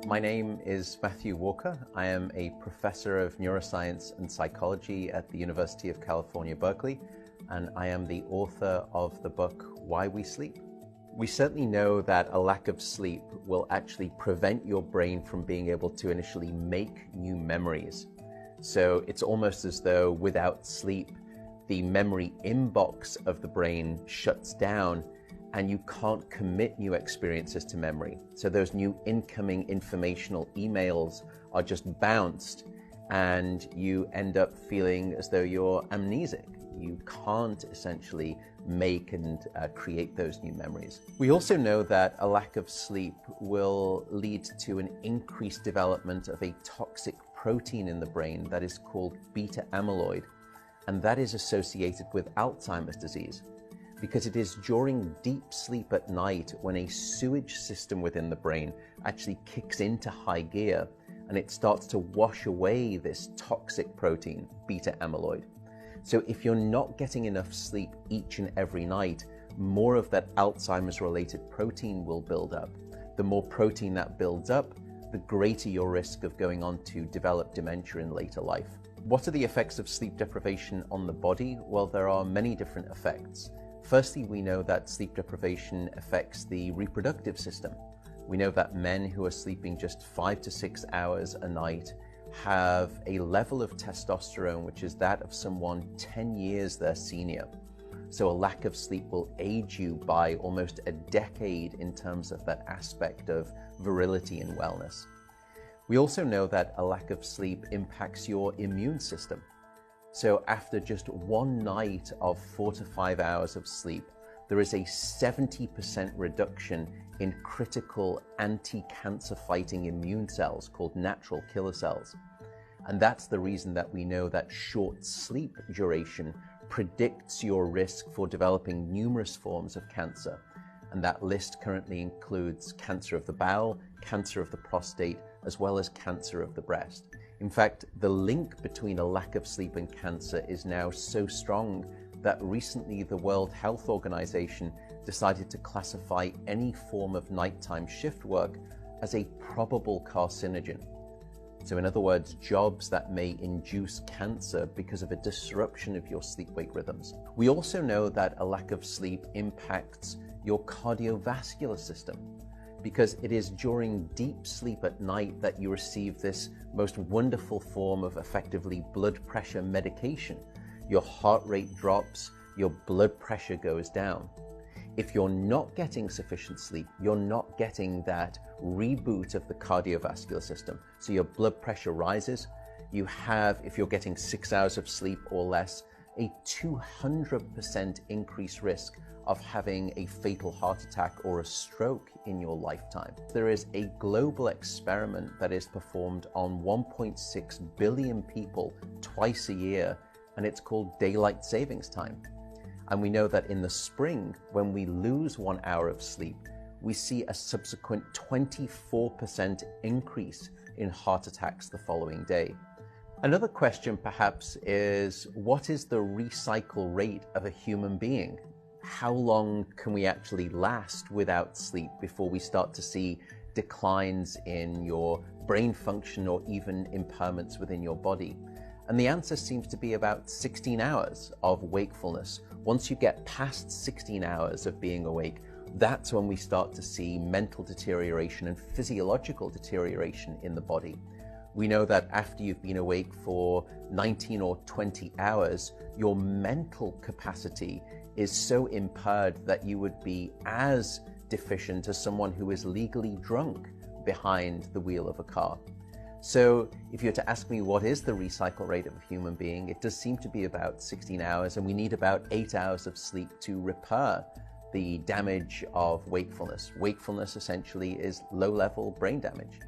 My name is Matthew Walker. I am a professor of neuroscience and psychology at the University of California, Berkeley, and I am the author of the book, Why We Sleep. We certainly know that a lack of sleep will actually prevent your brain from being able to initially make new memories. So it's almost as though without sleep, the memory inbox of the brain shuts down and you can't commit new experiences to memory. So those new incoming informational emails are just bounced and you end up feeling as though you're amnesic. You can't essentially make and create those new memories. We also know that a lack of sleep will lead to an increased development of a toxic protein in the brain that is called beta amyloid, and that is associated with Alzheimer's disease, because it is during deep sleep at night when a sewage system within the brain actually kicks into high gear and it starts to wash away this toxic protein, beta amyloid. So if you're not getting enough sleep each and every night, more of that Alzheimer's related protein will build up. The more protein that builds up, the greater your risk of going on to develop dementia in later life. What are the effects of sleep deprivation on the body? Well, there are many different effects. Firstly, we know that sleep deprivation affects the reproductive system. We know that men who are sleeping just 5 to 6 hours a night have a level of testosterone which is that of someone 10 years their senior. So a lack of sleep will age you by almost a decade in terms of that aspect of virility and wellness. We also know that a lack of sleep impacts your immune system. So after just one night of 4 to 5 hours of sleep, there is a 70% reduction in critical anti-cancer fighting immune cells called natural killer cells. And that's the reason that we know that short sleep duration predicts your risk for developing numerous forms of cancer. And that list currently includes cancer of the bowel, cancer of the prostate, as well as cancer of the breast. In fact, the link between a lack of sleep and cancer is now so strong that recently the World Health Organization decided to classify any form of nighttime shift work as a probable carcinogen. So in other words, jobs that may induce cancer because of a disruption of your sleep-wake rhythms. We also know that a lack of sleep impacts your cardiovascular system, because it is during deep sleep at night that you receive this most wonderful form of effectively blood pressure medication. Your heart rate drops, your blood pressure goes down. If you're not getting sufficient sleep, you're not getting that reboot of the cardiovascular system. So your blood pressure rises. You have, if you're getting 6 hours of sleep or less, a 200% increased risk of having a fatal heart attack or a stroke in your lifetime. There is a global experiment that is performed on 1.6 billion people twice a year, and it's called daylight savings time. And we know that in the spring, when we lose 1 hour of sleep, we see a subsequent 24% increase in heart attacks the following day. Another question perhaps is, what is the recycle rate of a human being? How long can we actually last without sleep before we start to see declines in your brain function or even impairments within your body? And the answer seems to be about 16 hours of wakefulness. Once you get past 16 hours of being awake, that's when we start to see mental deterioration and physiological deterioration in the body. We know that after you've been awake for 19 or 20 hours, your mental capacity is so impaired that you would be as deficient as someone who is legally drunk behind the wheel of a car. So if you were to ask me what is the recycle rate of a human being, it does seem to be about 16 hours, and we need about 8 hours of sleep to repair the damage of wakefulness. Wakefulness essentially is low-level brain damage.